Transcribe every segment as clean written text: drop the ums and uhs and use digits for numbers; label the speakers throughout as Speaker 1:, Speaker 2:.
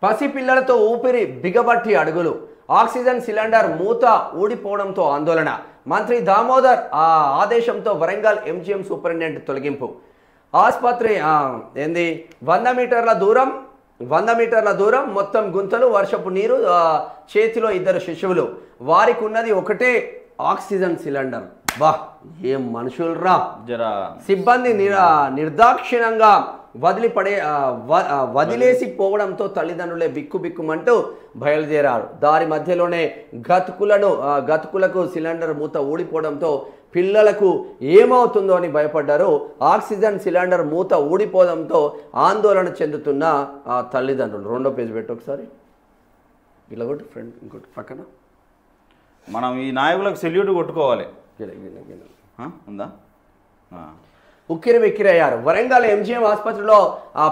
Speaker 1: పసిపిల్లలతో ఊపిరి బిగబట్టి అడుగులు oxygen cylinder మూత ఊడిపోవడంతో ఆందోళన మంత్రి దామోదర్ ఆదేశంతో వరంగల్ ఎంజీఎం సూపరింటెండెంట్ తొలగింపు ఆసుపత్రి ఏంది 100 మీటర్ల దూరం మొత్తం గుంతలు వర్షపు నీరు చేతిలో ఇద్దరు శిశువులు వారికి ఉన్నది ఒకటే ఆక్సిజన్ సిలిండర్ బా ఏం మనుషులరా
Speaker 2: జరా
Speaker 1: సిబ్బంది నిర్దాక్షిణ్యంగా వదిలేసి పోవడంతో తల్లిదండ్రులే బిక్కుబిక్కుమంటూ బయలుదేరారు దారి మధ్యలోనే గతుకులకు సిలిండర్ మూత ఊడిపోవడంతో పిల్లలకు ఏమవుతుందో అని భయపడ్డారు ఆక్సిజన్ సిలిండర్ మూత ఊడిపోవడంతో ఆందోళన చెందుతున్న తల్లిదండ్రులు రెండో పేజ్ పెట్టు ఒకసారి ఇలా కొట్టు ఫ్రెండ్ ఇంకోటి పక్కన
Speaker 2: మనం ఈ నాయకులకు సెల్యూట్ కొట్టుకోవాలి ఉందా
Speaker 1: ఉక్కిరి విక్కిరయ్యారు వరంగల్ ఎంజీఎం ఆసుపత్రిలో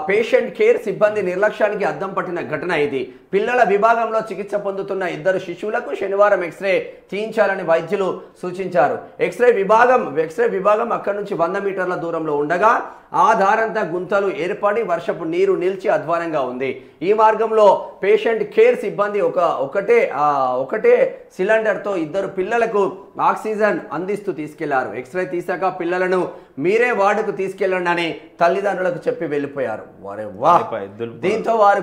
Speaker 1: పేషెంట్ కేర్ సిబ్బంది నిర్లక్ష్యానికి అద్దం పట్టిన ఘటన ఇది పిల్లల విభాగంలో చికిత్స పొందుతున్న ఇద్దరు శిశువులకు శనివారం ఎక్స్రే తీయించాలని వైద్యులు సూచించారు ఎక్స్రే విభాగం అక్కడి నుంచి 100 మీటర్ల దూరంలో ఉండగా ఆ దారంతా గుంతలు ఏర్పడి వర్షపు నీరు నిలిచి అధ్వానంగా ఉంది ఈ మార్గంలో పేషెంట్ కేర్ సిబ్బంది ఒకటే సిలిండర్తో ఇద్దరు పిల్లలకు ఆక్సిజన్ అందిస్తూ తీసుకెళ్లారు ఎక్స్రే తీసాక పిల్లలను మీరే వార్డుకు తీసుకెళ్ళండి అని తల్లిదండ్రులకు చెప్పి వెళ్ళిపోయారు దీంతో వారు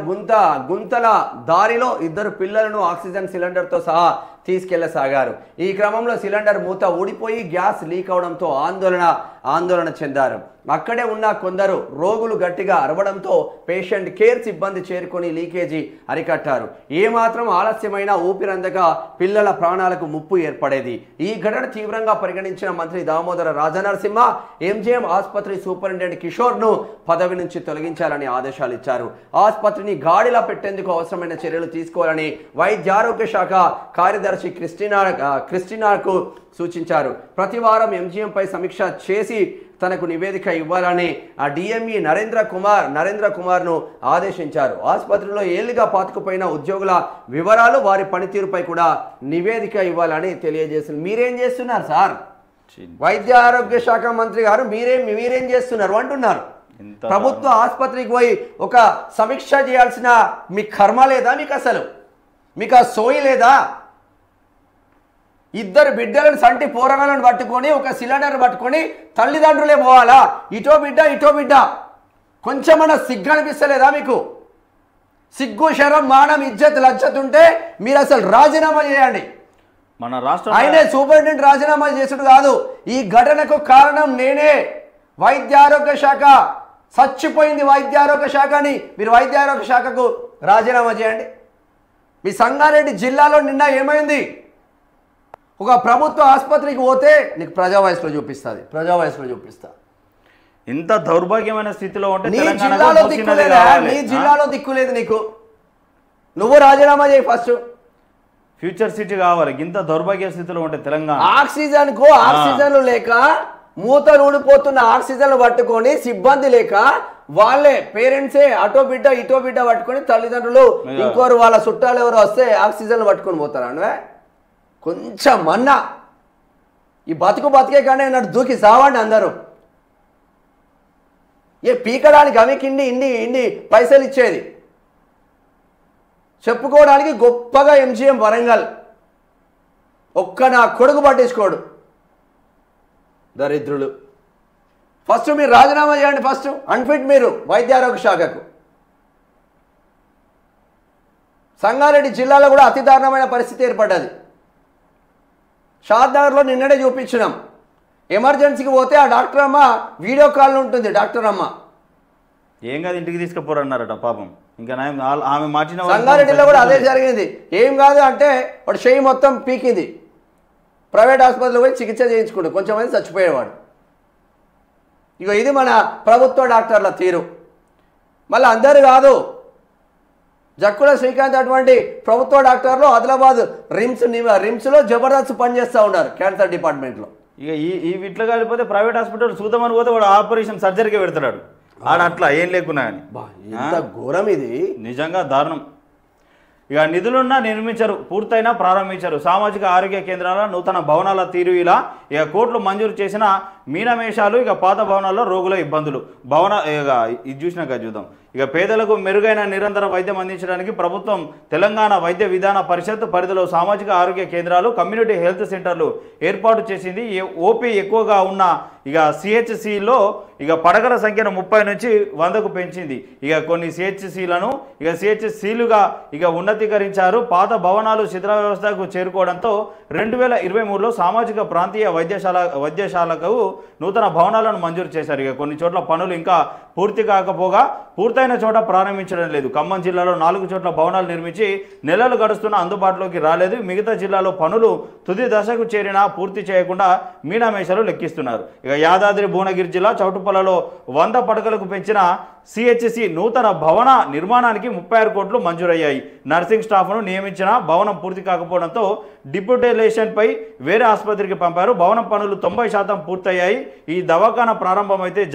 Speaker 1: గుంతల దారిలో ఇద్దరు పిల్లలను ఆక్సిజన్ సిలిండర్తో సహా తీసుకెళ్లసాగారు ఈ క్రమంలో సిలిండర్ మూత ఊడిపోయి గ్యాస్ లీక్ అవడంతో ఆందోళన చెందారు అక్కడే ఉన్న కొందరు రోగులు గట్టిగా అరవడంతో పేషెంట్ కేర్ సిబ్బంది చేరుకొని లీకేజీ అరికట్టారు ఏమాత్రం ఆలస్యమైన ఊపిరందక పిల్లల ప్రాణాలకు ముప్పు ఏర్పడేది ఈ ఘటన తీవ్రంగా పరిగణించిన మంత్రి దామోదర రాజనరసింహ ఎంజీఎం ఆసుపత్రి సూపరింటెండెంట్ కిషోర్ను పదవి నుంచి తొలగించాలని ఆదేశాలు ఇచ్చారు ఆసుపత్రిని గాడిలా పెట్టేందుకు అవసరమైన చర్యలు తీసుకోవాలని వైద్యారోగ్య శాఖ కార్యదర్శి క్రిస్టినాకు సూచించారు ప్రతి వారం ఎంజీఎంపై సమీక్ష చేసి తనకు నివేదిక ఇవ్వాలని డిఎంఈ నరేంద్ర కుమార్ను ఆదేశించారు ఆసుపత్రిలో ఏళ్లుగా పాతుకుపోయిన ఉద్యోగుల వివరాలు వారి పనితీరుపై కూడా నివేదిక ఇవ్వాలని తెలియజేసింది మీరేం చేస్తున్నారు సార్ వైద్య ఆరోగ్య శాఖ మంత్రి గారు మీరేం చేస్తున్నారు అంటున్నారు ప్రభుత్వ ఆసుపత్రికి పోయి ఒక సమీక్ష చేయాల్సిన మీ కర్మ లేదా మీకు ఆ సోయి లేదా ఇద్దరు బిడ్డలను సంటి పోరగాలను పట్టుకొని ఒక సిలిండర్ పట్టుకొని తల్లిదండ్రులే పోవాలా ఇటో బిడ్డ కొంచెమన్నా సిగ్గు అనిపిస్తలేదా మీకు సిగ్గు శరం మానం ఇజ్జత్ లజ్జత్ ఉంటే మీరు అసలు రాజీనామా చేయండి
Speaker 2: మన రాష్ట్ర
Speaker 1: ఆయనే సూపరింటెండెంట్ రాజీనామా చేసుడు కాదు ఈ ఘటనకు కారణం నేనే వైద్య ఆరోగ్య శాఖ చచ్చిపోయింది వైద్య ఆరోగ్య శాఖని మీరు వైద్య ఆరోగ్య శాఖకు రాజీనామా చేయండి మీ సంగారెడ్డి జిల్లాలో నిన్న ఏమైంది ఒక ప్రభుత్వ ఆసుపత్రికి పోతే నీకు ప్రజా వాయిస్లో చూపిస్తా
Speaker 2: ఇంత దౌర్భాగ్యమైన స్థితిలో ఉంటే
Speaker 1: నీ జిల్లాలో దిక్కులేదు నీకు నువ్వు రాజీనామా చేయి ఫస్ట్
Speaker 2: ఫ్యూచర్ సిటీ కావాలి ఇంత దౌర్భాగ్య స్థితిలో ఉంటే తెలంగాణ
Speaker 1: ఆక్సిజన్ లేక మూతలు ఊడిపోతున్న ఆక్సిజన్ పట్టుకొని సిబ్బంది లేక వాళ్ళే పేరెంట్సే అటో బిడ్డ పట్టుకొని తల్లిదండ్రులు ఇంకోరు వాళ్ళ చుట్టాలు ఎవరు వస్తే ఆక్సిజన్ పట్టుకొని పోతారు అంటే కొంచెం మన్నా ఈ బతికే కానీ అన్నట్టు దూకి సావండి అందరూ పీకడానికి అవికి ఇన్ని పైసలు ఇచ్చేది చెప్పుకోవడానికి గొప్పగా ఎంజీఎం వరంగల్ నా కొడుకు పట్టించుకోడు దరిద్రులు ఫస్ట్ మీరు రాజీనామా చేయండి ఫస్ట్ అన్ఫిట్ మీరు వైద్య ఆరోగ్య శాఖకు సంగారెడ్డి జిల్లాలో కూడా అతి దారుణమైన పరిస్థితి ఏర్పడ్డది షాద్నగర్లో నిన్ననే చూపించినాం ఎమర్జెన్సీకి పోతే ఆ డాక్టర్ అమ్మ వీడియో కాల్ ఉంటుంది డాక్టర్ అమ్మ
Speaker 2: ఏం కాదు ఇంటికి తీసుకుపోరన్నారట పాపం ఇంకా ఆమె మార్చిన
Speaker 1: సంగారెడ్డిలో కూడా అదే జరిగింది ఏం కాదు అంటే వాడు చెయ్యి మొత్తం పీకింది ప్రైవేట్ ఆసుపత్రిలో పోయి చికిత్స చేయించుకుంటు కొంచెం మంది చచ్చిపోయేవాడు ఇది మన ప్రభుత్వ డాక్టర్ల తీరు మళ్ళీ అందరు జక్కుల శ్రీకాంత్ అటువంటి ప్రభుత్వ డాక్టర్లు ఆదిలాబాద్ రిమ్స్లో జబర్దస్త్ పనిచేస్తూ ఉన్నారు క్యాన్సర్ డిపార్ట్మెంట్లో
Speaker 2: ఇక ఈ వీటిలో కాలిపోతే ప్రైవేట్ హాస్పిటల్ చూద్దామని పోతే వాడు ఆపరేషన్ సర్జరీకే పెడతాడు ఆడ అట్లా ఏం లేకున్నా కానీ
Speaker 1: ఎంత ఘోరం ఇది
Speaker 2: నిజంగా దారుణం ఇక నిధులున్నా నిర్మించారు పూర్తయినా ప్రారంభించారు సామాజిక ఆరోగ్య కేంద్రాల నూతన భవనాల తీరు ఇలా ఇక కోట్లు మంజూరు చేసిన మీనమేషాలు ఇక పాత భవనాల్లో రోగుల ఇబ్బందులు ఇది చూసినాక చూద్దాం ఇక పేదలకు మెరుగైన నిరంతర వైద్యం అందించడానికి ప్రభుత్వం తెలంగాణ వైద్య విధాన పరిషత్ పరిధిలో సామాజిక ఆరోగ్య కేంద్రాలు, కమ్యూనిటీ హెల్త్ సెంటర్లు ఏర్పాటు చేసింది. ఓపీ ఎక్కువగా ఉన్న ఇక సిహెచ్సిలో ఇక పడకల సంఖ్యను 30 నుంచి 100కు పెంచింది. ఇక కొన్ని సిహెచ్సిలను సిహెచ్సిలుగా ఇక ఉన్నతీకరించారు. పాత భవనాలు శిథిల వ్యవస్థకు చేరుకోవడంతో 2023లో సామాజిక ప్రాంతీయ వైద్యశాలకు నూతన భవనాలను మంజూరు చేశారు. ఇక కొన్ని చోట్ల పనులు ఇంకా పూర్తి కాకపోగా పూర్తయిన చోట ప్రారంభించడం లేదు. ఖమ్మం జిల్లాలో 4 చోట్ల భవనాలు నిర్మించి నెలలు గడుస్తున్న అందుబాటులోకి రాలేదు. మిగతా జిల్లాలో పనులు తుది దశకు చేరినా పూర్తి చేయకుండా మీనామేషాలు లెక్కిస్తున్నారు. ఇక యాదాద్రి భువనగిరి జిల్లా చౌటుప్పలలో 100 పడకలకు పెంచిన సిహెచ్సి నూతన భవన నిర్మాణానికి 36 కోట్లు మంజూరయ్యాయి. నర్సింగ్ స్టాఫ్ను నియమించిన భవనం పూర్తి కాకపోవడంతో డిప్యూటేషన్పై వేరే ఆసుపత్రికి పంపారు. భవనం పనులు 90% పూర్తయ్యాయి. ఈ దవాఖానా ప్రారంభమైతే